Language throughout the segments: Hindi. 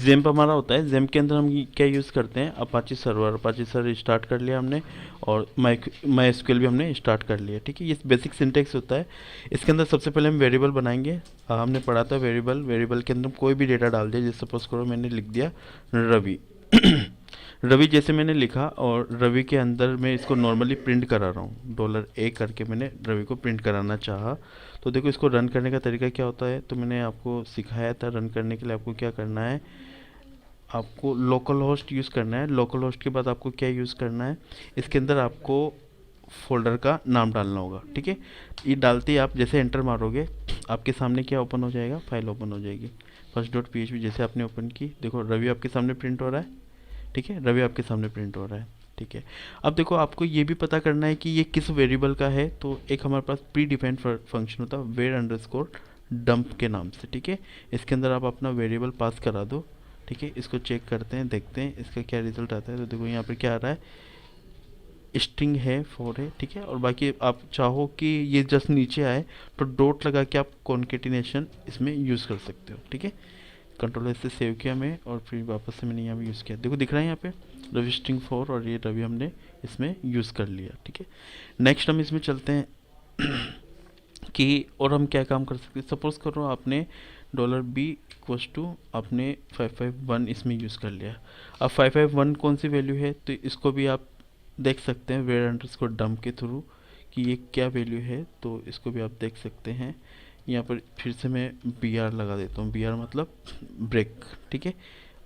जेम्प हमारा होता है, जेम्प के अंदर हम क्या यूज़ करते हैं, Apache server, Apache server start कर लिया हमने, और माई एसक्यूएल भी हमने स्टार्ट कर लिया, ठीक है। ये बेसिक सिंटेक्स होता है। इसके अंदर सबसे पहले हम वेरिएबल बनाएंगे। हमने पढ़ा था वेरिएबल, वेरिएबल के अंदर कोई भी डेटा डाल दिया, जैसे सपोज करो मैंने लिख दिया रवि। रवि जैसे मैंने लिखा, और रवि के अंदर मैं इसको नॉर्मली प्रिंट करा रहा हूँ, $A करके मैंने रवि को प्रिंट कराना चाहा। तो देखो इसको रन करने का तरीका क्या होता है, तो मैंने आपको सिखाया था। रन करने के लिए आपको क्या करना है, आपको लोकल होस्ट यूज़ करना है। लोकल होस्ट के बाद आपको क्या यूज़ करना है, इसके अंदर आपको फोल्डर का नाम डालना होगा, ठीक है। ये डालते ही आप जैसे एंटर मारोगे, आपके सामने क्या ओपन हो जाएगा, फाइल ओपन हो जाएगी। फर्स्ट डॉट पी जैसे आपने ओपन की, देखो रवि आपके सामने प्रिंट हो रहा है, ठीक है। रवि आपके सामने प्रिंट हो रहा है, ठीक है। अब देखो आपको ये भी पता करना है कि ये किस वेरिएबल का है, तो एक हमारे पास प्री डिफाइंड फंक्शन होता है वेर अंडरस्कोर डंप के नाम से, ठीक है। इसके अंदर आप अपना वेरिएबल पास करा दो, ठीक है। इसको चेक करते हैं, देखते हैं इसका क्या रिजल्ट आता है। तो देखो यहाँ पर क्या आ रहा है, स्ट्रिंग है 4 है, ठीक है। और बाकी आप चाहो कि ये जस्ट नीचे आए तो डॉट लगा के आप कॉन्केटिनेशन इसमें यूज़ कर सकते हो, ठीक है। कंट्रोल एस से सेव किया मैं, और फिर वापस से मैंने यहाँ पे यूज़ किया। देखो दिख रहा है यहाँ पे रवि स्ट्रिंग 4, और ये रवि हमने इसमें यूज़ कर लिया, ठीक है। नेक्स्ट हम इसमें चलते हैं कि और हम क्या काम कर सकते हैं। सपोज करो आपने $B इक्वल्स टू आपने 551 इसमें यूज़ कर लिया। अब 551 कौन सी वैल्यू है, तो इसको भी आप देख सकते हैं वेयर अंडरस्कोर डंप के थ्रू कि ये क्या वैल्यू है, तो इसको भी आप देख सकते हैं। यहाँ पर फिर से मैं बी आर लगा देता हूँ, बी आर मतलब ब्रेक, ठीक है।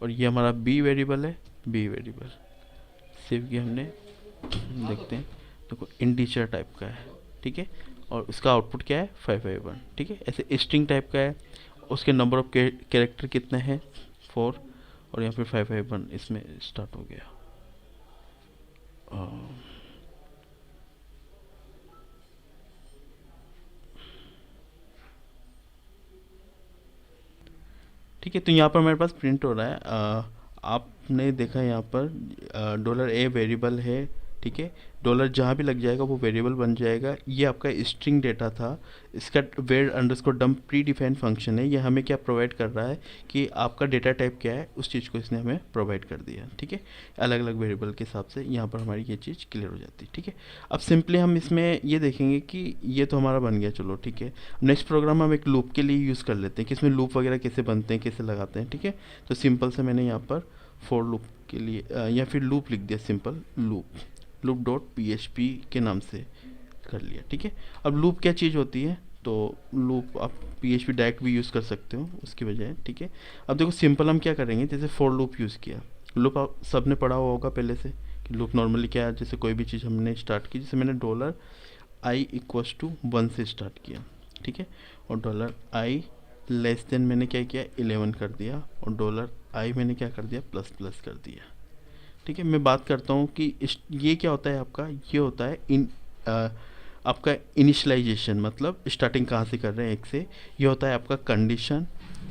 और ये हमारा बी वेरिएबल है, बी वेरिएबल सेव किया हमने। देखते हैं, देखो इंटीजर टाइप का है, ठीक है। और उसका आउटपुट क्या है, 551, ठीक है। ऐसे स्ट्रिंग टाइप का है, उसके नंबर ऑफ कैरेक्टर कितने हैं, 4, और यहाँ पे 551 इसमें स्टार्ट हो गया। ठीक है, तो यहाँ पर मेरे पास प्रिंट हो रहा है। आपने देखा यहाँ पर $A वेरिएबल है, ठीक है। डॉलर जहाँ भी लग जाएगा वो वेरिएबल बन जाएगा। ये आपका स्ट्रिंग डेटा था। इसका var underscore dump predefined function है। ये हमें क्या प्रोवाइड कर रहा है कि आपका डेटा टाइप क्या है, उस चीज़ को इसने हमें प्रोवाइड कर दिया, ठीक है। अलग अलग वेरिएबल के हिसाब से यहाँ पर हमारी ये चीज़ क्लियर हो जाती है, ठीक है। अब सिंपली हम इसमें ये देखेंगे कि ये तो हमारा बन गया, चलो ठीक है। नेक्स्ट प्रोग्राम हम एक लूप के लिए यूज़ कर लेते हैं कि इसमें लूप वगैरह कैसे बनते हैं, कैसे लगाते हैं, ठीक है। तो सिंपल से मैंने यहाँ पर फॉर लूप के लिए या फिर लूप लिख दिया, सिंपल लूप डॉट PHP के नाम से कर लिया, ठीक है। अब लूप क्या चीज़ होती है, तो लूप आप PHP डायरेक्ट भी यूज़ कर सकते हो उसकी बजाय, ठीक है। अब देखो सिंपल हम क्या करेंगे, जैसे फॉर लूप यूज़ किया, लूप आप सब ने पढ़ा हुआ होगा पहले से कि लूप नॉर्मली क्या है। जैसे कोई भी चीज़ हमने स्टार्ट की, जैसे मैंने $i इक्वल्स टू 1 से स्टार्ट किया, ठीक है। और $i लेस देन मैंने क्या किया, 11 कर दिया, और $i मैंने क्या कर दिया, प्लस प्लस कर दिया, ठीक है। मैं बात करता हूँ कि ये क्या होता है आपका, ये होता है आपका इनिशलाइजेशन, मतलब स्टार्टिंग कहाँ से कर रहे हैं, एक से। ये होता है आपका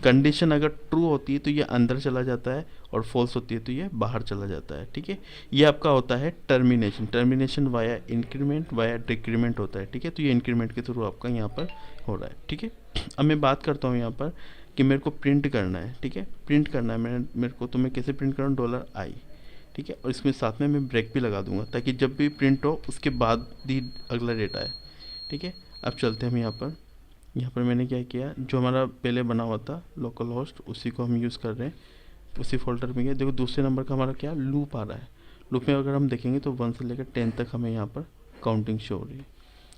कंडीशन अगर ट्रू होती है तो ये अंदर चला जाता है, और फॉल्स होती है तो ये बाहर चला जाता है, ठीक है। ये आपका होता है termination via increment via decrement होता है, ठीक है। तो ये इंक्रीमेंट के थ्रू आपका यहाँ पर हो रहा है, ठीक है। अब मैं बात करता हूँ यहाँ पर कि मेरे को प्रिंट करना है, ठीक है। प्रिंट करना है मेरे को, तो मैं कैसे प्रिंट करूँ, $i, ठीक है। और इसमें साथ में मैं ब्रेक भी लगा दूंगा ताकि जब भी प्रिंट हो उसके बाद ही अगला डेटा है, ठीक है। अब चलते हैं हम यहाँ पर मैंने क्या किया, जो हमारा पहले बना हुआ था लोकल होस्ट, उसी को हम यूज़ कर रहे हैं, उसी फोल्डर में गए। देखो दूसरे नंबर का हमारा क्या लूप आ रहा है। लूप में अगर हम देखेंगे तो 1 से लेकर 10 तक हमें यहाँ पर काउंटिंग शो हो रही है।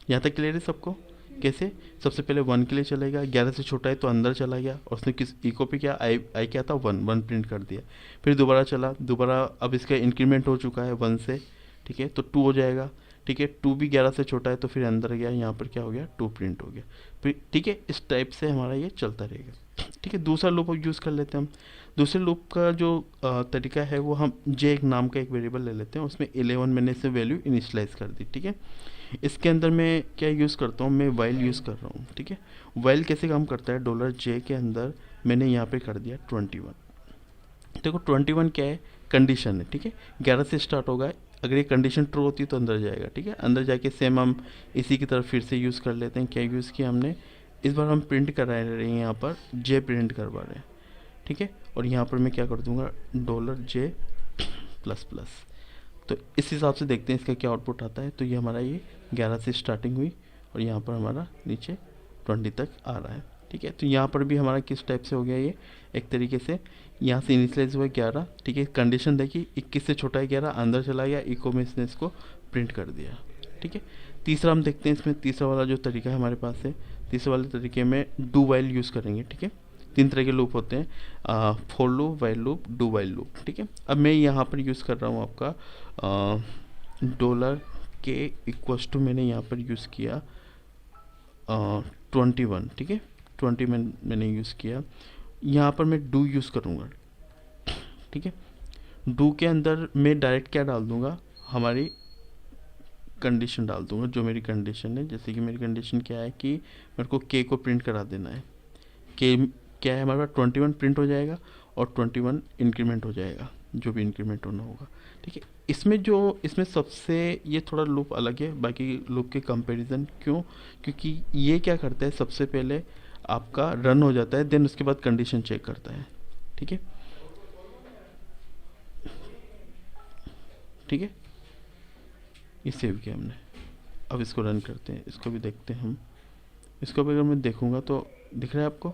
यहाँ तक क्लियर है सबको, कैसे। सबसे पहले 1 के लिए चलेगा, 11 से छोटा है तो अंदर चला गया, और उसने किस इको पे क्या आई क्या था, 1 प्रिंट कर दिया। फिर दोबारा चला, दोबारा अब इसका इंक्रीमेंट हो चुका है 1 से, ठीक है, तो 2 हो जाएगा, ठीक है। 2 भी 11 से छोटा है तो फिर अंदर गया, यहाँ पर क्या हो गया, 2 प्रिंट हो गया, फिर ठीक है। इस टाइप से हमारा ये चलता रहेगा, ठीक है। दूसरा लूप यूज़ कर लेते हैं हम। दूसरे लूप का जो तरीका है वो हम एक नाम का एक वेरिएबल ले लेते हैं, उसमें 11 मैंने से वैल्यू इनिशलाइज कर दी, ठीक है। इसके अंदर मैं क्या यूज़ करता हूँ, मैं वाइल यूज़ कर रहा हूँ, ठीक है। वाइल कैसे काम करता है, $J के अंदर मैंने यहाँ पे कर दिया 21। देखो 21 क्या है, कंडीशन है, ठीक है। 11 से स्टार्ट होगा, अगर ये कंडीशन ट्रू होती है तो अंदर जाएगा, ठीक है। अंदर जाके सेम हम इसी की तरफ फिर से यूज़ कर लेते हैं। क्या यूज़ किया हमने, इस बार हम प्रिंट करा रहे हैं, यहाँ पर J प्रिंट करवा रहे हैं, ठीक है। और यहाँ पर मैं क्या कर दूंगा $J प्लस प्लस। तो इस हिसाब से देखते हैं इसका क्या आउटपुट आता है। तो ये हमारा ये 11 से स्टार्टिंग हुई और यहाँ पर हमारा नीचे 20 तक आ रहा है। ठीक है, तो यहाँ पर भी हमारा किस टाइप से हो गया ये, एक तरीके से यहाँ से इनिशियलाइज हुआ 11। ठीक है, कंडीशन देखिए 21 से छोटा है 11, अंदर चला गया, इको में इसने इसको प्रिंट कर दिया। ठीक है, तीसरा हम देखते हैं इसमें, तीसरा वाला जो तरीका है हमारे पास है, तीसरे वाले तरीके में डू वाइल यूज़ करेंगे। ठीक है, 3 तरह के लूप होते हैं, for loop, while loop, do while loop. ठीक है, अब मैं यहाँ पर यूज़ कर रहा हूँ आपका $K इक्वल्स टू, मैंने यहाँ पर यूज़ किया 21। ठीक है, 20 मैंने यूज़ किया। यहाँ पर मैं डू यूज़ करूँगा। ठीक है, डू के अंदर मैं डायरेक्ट क्या डाल दूँगा, हमारी कंडीशन डाल दूँगा, जो मेरी कंडीशन है। जैसे कि मेरी कंडीशन क्या है कि मेरे को के को प्रिंट करा देना है। के क्या है हमारे पास, 21 प्रिंट हो जाएगा और 21 इंक्रीमेंट हो जाएगा, जो भी इंक्रीमेंट होना होगा। ठीक है, इसमें सबसे ये थोड़ा लूप अलग है बाकी लूप के कंपैरिजन। क्यों? क्योंकि ये क्या करता है, सबसे पहले आपका रन हो जाता है, देन उसके बाद कंडीशन चेक करता है। ठीक है, ठीक है, ये सेव किया हमने। अब इसको रन करते हैं, इसको भी देखते हैं हम। इसको भी अगर मैं देखूंगा तो दिख रहा है आपको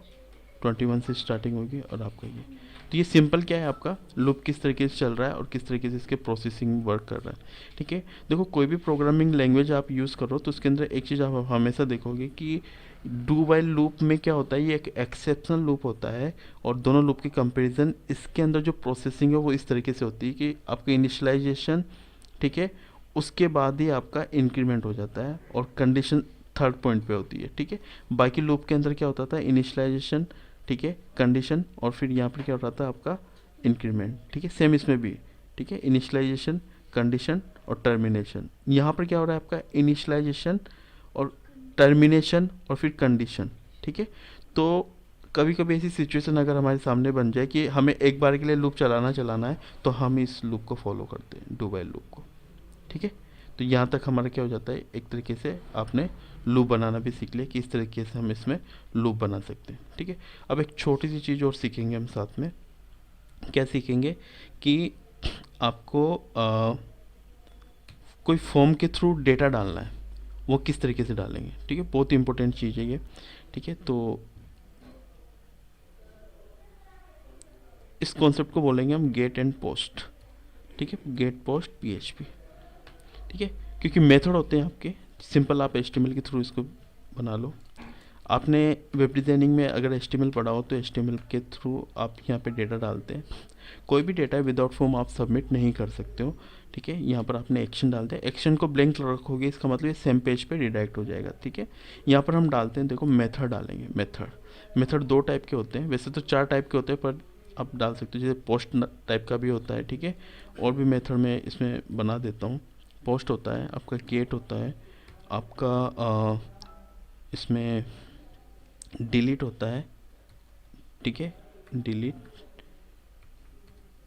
21 से स्टार्टिंग होगी और आपका ये। तो ये सिंपल क्या है, आपका लूप किस तरीके से चल रहा है और किस तरीके से इसके प्रोसेसिंग वर्क कर रहा है। ठीक है, देखो कोई भी प्रोग्रामिंग लैंग्वेज आप यूज़ करो तो उसके अंदर एक चीज़ आप हमेशा देखोगे कि डू वाइल लूप में क्या होता है, ये एक एक्सेप्शनल लूप होता है और दोनों लूप के कंपेरिजन इसके अंदर जो प्रोसेसिंग है वो इस तरीके से होती है कि आपका इनिशियलाइजेशन, ठीक है, उसके बाद ही आपका इंक्रीमेंट हो जाता है और कंडीशन थर्ड पॉइंट पे होती है। ठीक है, बाकी लूप के अंदर क्या होता था, इनिशियलाइजेशन, ठीक है, कंडीशन, और फिर यहाँ पर क्या होता था आपका इंक्रीमेंट। ठीक है, सेम इसमें भी। ठीक है, इनिशियलाइजेशन, कंडीशन और टर्मिनेशन। यहाँ पर क्या हो रहा है आपका, इनिशियलाइजेशन और टर्मिनेशन और फिर कंडीशन। ठीक है, तो कभी कभी ऐसी सिचुएशन अगर हमारे सामने बन जाए कि हमें एक बार के लिए लूप चलाना है तो हम इस लूप को फॉलो करते हैं, डू वाइल लूप को। ठीक है, तो यहाँ तक हमारा क्या हो जाता है, एक तरीके से आपने लूप बनाना भी सीख लिया कि इस तरीके से हम इसमें लूप बना सकते हैं। ठीक है, अब एक छोटी सी चीज़ और सीखेंगे हम साथ में। क्या सीखेंगे कि आपको कोई फॉर्म के थ्रू डेटा डालना है, वो किस तरीके से डालेंगे। ठीक है, बहुत इंपॉर्टेंट चीज़ है ये। ठीक है, तो इस कॉन्सेप्ट को बोलेंगे हम गेट एंड पोस्ट। ठीक है, गेट पोस्ट PHP। ठीक है, क्योंकि मेथड होते हैं आपके सिंपल, आप HTML के थ्रू इसको बना लो। आपने वेब डिज़ाइनिंग में अगर HTML पढ़ा हो तो HTML के थ्रू आप यहाँ पे डेटा डालते हैं। कोई भी डेटा विदाउट फॉर्म आप सबमिट नहीं कर सकते हो। ठीक है, यहाँ पर आपने एक्शन डालते हैं, एक्शन को ब्लैंक रखोगे, इसका मतलब ये सेम पेज पे रिडायरेक्ट हो जाएगा। ठीक है, यहाँ पर हम डालते हैं, देखो मेथड डालेंगे। मेथड 2 टाइप के होते हैं, वैसे तो 4 टाइप के होते हैं, पर आप डाल सकते हो, जैसे पोस्ट टाइप का भी होता है। ठीक है, और भी मेथड में इसमें बना देता हूँ। पोस्ट होता है आपका, गेट होता है आपका, इसमें डिलीट होता है। ठीक है, डिलीट,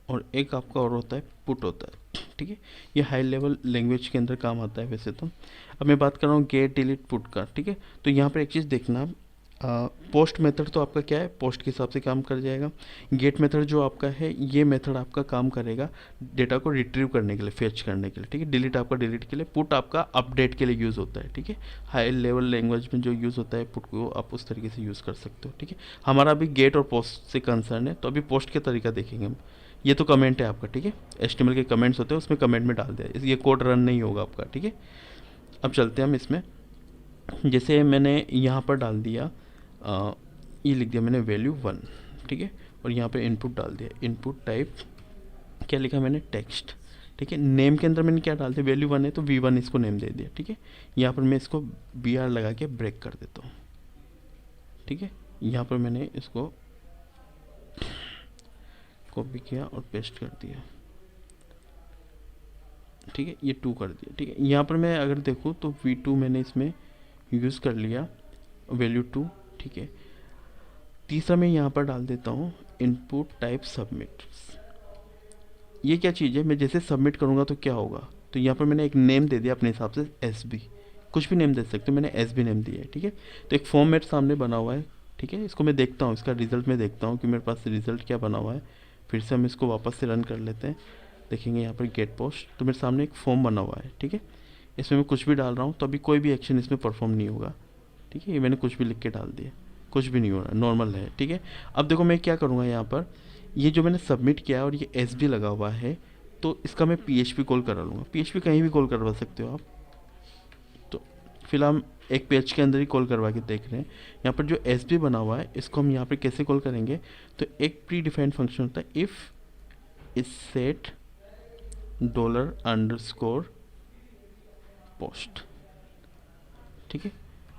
और एक आपका और होता है पुट होता है। ठीक है, ये हाई लेवल लैंग्वेज के अंदर काम आता है वैसे तो। अब मैं बात कर रहा हूँ गेट, डिलीट, पुट का। ठीक है, तो यहाँ पर एक चीज़ देखना, पोस्ट मेथड तो आपका क्या है, पोस्ट के हिसाब से काम कर जाएगा। गेट मेथड जो आपका है, ये मेथड आपका काम करेगा डेटा को रिट्रीव करने के लिए, फेच करने के लिए। ठीक है, डिलीट आपका डिलीट के लिए, पुट आपका अपडेट के लिए यूज़ होता है। ठीक है, हाई लेवल लैंग्वेज में जो यूज़ होता है पुट को, आप उस तरीके से यूज़ कर सकते हो। ठीक है, हमारा अभी गेट और पोस्ट से कंसर्न है, तो अभी पोस्ट के तरीका देखेंगे हम। ये तो कमेंट है आपका। ठीक है, HTML के कमेंट्स होते हैं, उसमें कमेंट में डाल दिया, ये कोड रन नहीं होगा आपका। ठीक है, अब चलते हैं हम इसमें। जैसे मैंने यहाँ पर डाल दिया, ये लिख दिया मैंने वैल्यू 1। ठीक है, और यहाँ पे इनपुट डाल दिया, इनपुट टाइप क्या लिखा मैंने, टेक्स्ट। ठीक है, नेम के अंदर मैंने क्या डाल दिया, वैल्यू 1 है तो V1 इसको नेम दे दिया। ठीक है, यहाँ पर मैं इसको BR लगा के ब्रेक कर देता हूँ। ठीक है, यहाँ पर मैंने इसको कॉपी किया और पेस्ट कर दिया। ठीक है, ये 2 कर दिया। ठीक है, यहाँ पर मैं अगर देखूँ तो V2 मैंने इसमें यूज़ कर लिया, वैल्यू 2। ठीक है, तीसरा मैं यहाँ पर डाल देता हूँ इनपुट टाइप सबमिट। ये क्या चीज़ है, मैं जैसे सबमिट करूँगा तो क्या होगा, तो यहाँ पर मैंने एक नेम दे दिया अपने हिसाब से SB, कुछ भी नेम दे सकते हो, मैंने SB नेम दिया है। ठीक है, तो एक फॉर्मेट सामने बना हुआ है, ठीक है, इसको मैं देखता हूँ, इसका रिज़ल्ट मैं देखता हूँ कि मेरे पास रिज़ल्ट क्या बना हुआ है। फिर से हम इसको वापस से रन कर लेते हैं। देखेंगे यहाँ पर गेट पोस्ट, तो मेरे सामने एक फॉर्म बना हुआ है। ठीक है, इसमें मैं कुछ भी डाल रहा हूँ तो अभी कोई भी एक्शन इसमें परफॉर्म नहीं होगा। ठीक है, ये मैंने कुछ भी लिख के डाल दिया, कुछ भी नहीं हो रहा, नॉर्मल है। ठीक है, अब देखो मैं क्या करूँगा, यहाँ पर ये जो मैंने सबमिट किया है और ये एस बी लगा हुआ है, तो इसका मैं पी एच पी कॉल करा लूँगा। पी एच पी कहीं भी कॉल करवा सकते हो आप। तो फिलहाल एक पेज के अंदर ही कॉल करवा के देख रहे हैं। यहाँ पर जो एस बी बना हुआ है इसको हम यहाँ पर कैसे कॉल करेंगे, तो एक प्री डिफाइंड फंक्शन होता है, इफ़ इज सेट $_ पोस्ट। ठीक है,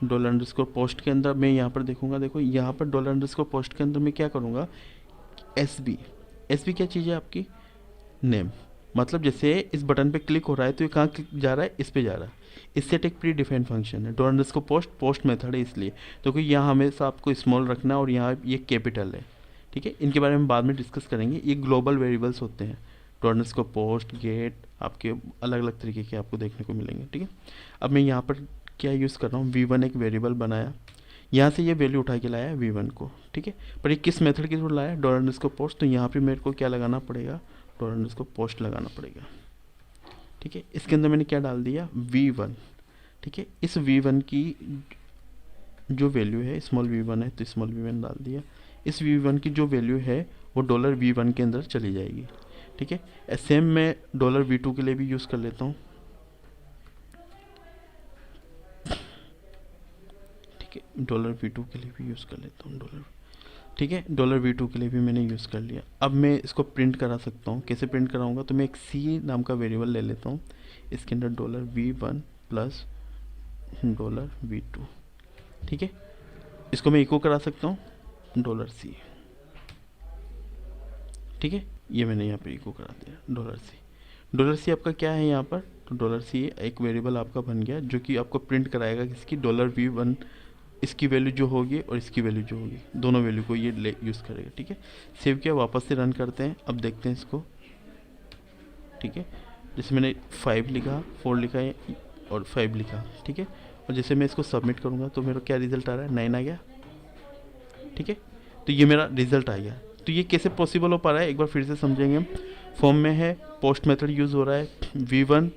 $_ के अंदर मैं यहाँ पर देखूंगा, देखो यहाँ पर $_ पोस्ट के अंदर मैं क्या करूँगा, एस बी। एस बी क्या चीज़ है आपकी, नेम। मतलब जैसे इस बटन पे क्लिक हो रहा है तो ये कहाँ जा रहा है, इस पे जा रहा है। इससे एक प्री डिफाइंड फंक्शन है $_ पोस्ट मेथड है, इसलिए तो कि यहाँ हमेशा आपको स्मॉल रखना है और यहाँ ये कैपिटल है। ठीक है, इनके बारे में बाद में डिस्कस करेंगे। ये ग्लोबल वेरिएबल्स होते हैं, $_ पोस्ट, गेट, आपके अलग अलग तरीके के आपको देखने को मिलेंगे। ठीक है, अब मैं यहाँ पर क्या यूज़ कर रहा हूँ, v1 एक वेरिएबल बनाया, यहाँ से ये वैल्यू उठा के लाया है v1 को। ठीक है, पर ये किस मेथड के थ्रू लाया है, $_ पोस्ट, तो यहाँ पे मेरे को क्या लगाना पड़ेगा, $_ पोस्ट लगाना पड़ेगा। ठीक है, इसके अंदर मैंने क्या डाल दिया, v1। ठीक है, इस v1 की जो वैल्यू है, स्मॉल v1 है तो स्मॉल v1 डाल दिया। इस v1 की जो वैल्यू है वो $v1 के अंदर चली जाएगी। ठीक है, सेम मैं $v2 के लिए भी यूज़ कर लेता हूँ। ठीक है, $v2 के लिए भी यूज़ कर लेता हूँ डॉलर। ठीक है, $v2 के लिए भी मैंने यूज़ कर लिया। अब मैं इसको प्रिंट करा सकता हूँ। कैसे प्रिंट कराऊंगा, तो मैं एक सी नाम का वेरिएबल ले लेता हूँ, इसके अंदर $v1 प्लस $v2। ठीक है, इसको मैं इको करा सकता हूँ $c। ठीक है, ये मैंने यहाँ पे इको करा दिया $c। आपका क्या है यहाँ पर, तो $c एक वेरिएबल आपका बन गया जो कि आपको प्रिंट कराएगा किसकी, $v1, इसकी वैल्यू जो होगी और इसकी वैल्यू जो होगी, दोनों वैल्यू को ये यूज़ करेगा। ठीक है, सेव किया, वापस से रन करते हैं। अब देखते हैं इसको। ठीक है, जैसे मैंने 5 लिखा, 4 लिखा है और 5 लिखा। ठीक है, और जैसे मैं इसको सबमिट करूँगा तो मेरा क्या रिजल्ट आ रहा है, 9 आ गया। ठीक है, तो ये मेरा रिजल्ट आ गया। तो ये कैसे पॉसिबल हो पा रहा है, एक बार फिर से समझेंगे हम। फॉर्म में है, पोस्ट मेथड यूज़ हो रहा है, v1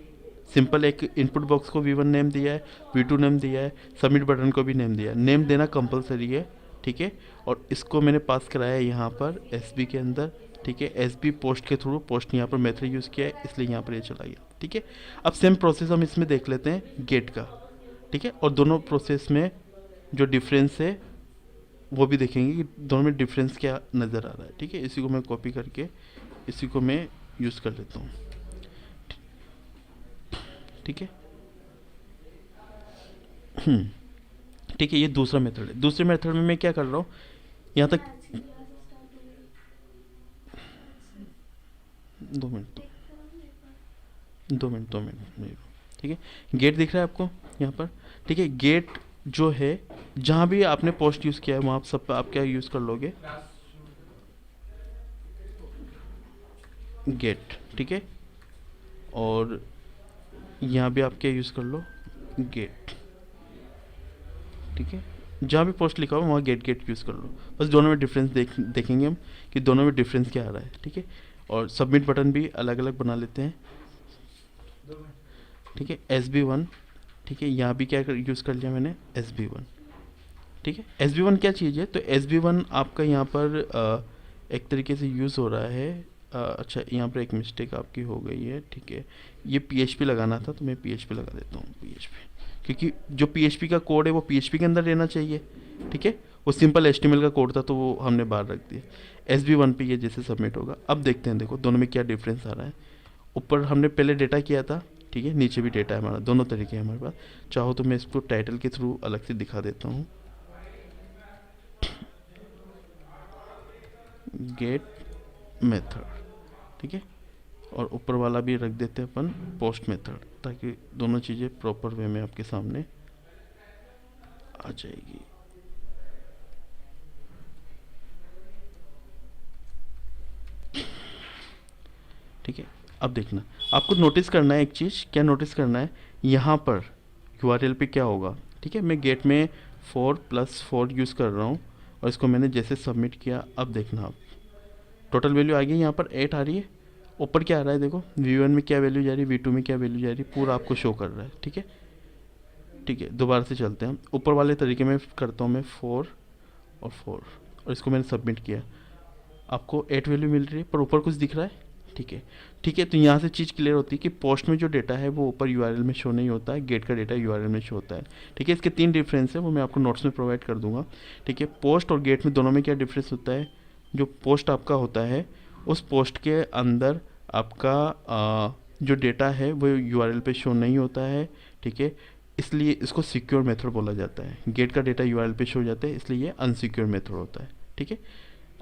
सिंपल एक इनपुट बॉक्स को v1 नेम दिया है, v2 नेम दिया है, सबमिट बटन को भी नेम दिया है। नेम देना कंपलसरी है। ठीक है, और इसको मैंने पास कराया है यहाँ पर एस के अंदर। ठीक है, एस पोस्ट के थ्रू, पोस्ट यहाँ पर मेथड यूज़ किया है इसलिए यहाँ पर ये चला गया। ठीक है, अब सेम प्रोसेस हम इसमें देख लेते हैं गेट का। ठीक है, और दोनों प्रोसेस में जो डिफरेंस है वो भी देखेंगे कि दोनों में डिफरेंस क्या नज़र आ रहा है। ठीक है, इसी को मैं कॉपी करके इसी को मैं यूज़ कर लेता हूँ। ठीक है, ठीक है, ये दूसरा मेथड है। दूसरे मेथड में मैं क्या कर रहा हूँ, यहाँ तक 2 मिनट, 2 मिनट। ठीक है, गेट दिख रहा है आपको यहाँ पर। ठीक है, गेट जो है, जहाँ भी आपने पोस्ट यूज़ किया है वहाँ सब पे आप क्या यूज़ कर लोगे, गेट। ठीक है, और यहाँ भी आप क्या यूज़ कर लो, गेट। ठीक है, जहाँ भी पोस्ट लिखा हो वहाँ गेट यूज़ कर लो। बस दोनों में डिफरेंस देखेंगे हम कि दोनों में डिफरेंस क्या आ रहा है। ठीक है, और सबमिट बटन भी अलग अलग बना लेते हैं। ठीक है, SB1। ठीक है, यहाँ भी क्या यूज़ कर लिया मैंने, SB1। ठीक है, SB1 क्या चीज़ है, तो SB1 आपका यहाँ पर एक तरीके से यूज़ हो रहा है। अच्छा, यहाँ पर एक मिस्टेक आपकी हो गई है। ठीक है, ये PHP लगाना था तो मैं PHP लगा देता हूँ, PHP, क्योंकि जो PHP का कोड है वो PHP के अंदर रहना चाहिए। ठीक है, वो सिंपल HTML का कोड था तो वो हमने बाहर रख दिया। SB1 पे ये जैसे सबमिट होगा। अब देखते हैं, देखो दोनों में क्या डिफरेंस आ रहा है। ऊपर हमने पहले डेटा किया था, ठीक है, नीचे भी डेटा है हमारा, दोनों तरीके हैं हमारे पास। चाहो तो मैं इसको टाइटल के थ्रू अलग से दिखा देता हूँ, गेट मेथड। ठीक है, और ऊपर वाला भी रख देते हैं अपन पोस्ट मेथड, ताकि दोनों चीज़ें प्रॉपर वे में आपके सामने आ जाएगी। ठीक है, अब देखना, आपको नोटिस करना है एक चीज़। क्या नोटिस करना है, यहाँ पर URL पे क्या होगा। ठीक है, मैं गेट में 4+4 यूज़ कर रहा हूँ और इसको मैंने जैसे सबमिट किया, अब देखना आप टोटल वैल्यू आ गई, यहाँ पर 8 आ रही है। ऊपर क्या आ रहा है देखो, V1 में क्या वैल्यू जा रही है, V2 में क्या वैल्यू जा रही है, पूरा आपको शो कर रहा है। ठीक है, ठीक है, दोबारा से चलते हैं हम। ऊपर वाले तरीके में करता हूँ मैं 4 और 4, और इसको मैंने सबमिट किया, आपको 8 वैल्यू मिल रही है, पर ऊपर कुछ दिख रहा है। ठीक है, ठीक है, तो यहाँ से चीज़ क्लियर होती है कि पोस्ट में जो डेटा है वो ऊपर यूआरएल में शो नहीं होता है, गेट का डेटा यूआरएल में शो होता है। ठीक है, इसके 3 डिफरेंस है, वो मैं आपको नोट्स में प्रोवाइड कर दूंगा। ठीक है, पोस्ट और गेट में दोनों में क्या डिफरेंस होता है, जो पोस्ट आपका होता है उस पोस्ट के अंदर आपका जो डेटा है वो यूआरएल पे शो नहीं होता है। ठीक है, इसलिए इसको सिक्योर मेथड बोला जाता है। गेट का डेटा यूआरएल पे शो हो जाता है, इसलिए ये अनसिक्योर मेथड होता है। ठीक है,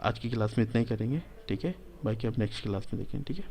आज की क्लास में इतना ही करेंगे। ठीक है, बाकी आप नेक्स्ट क्लास में देखें। ठीक है।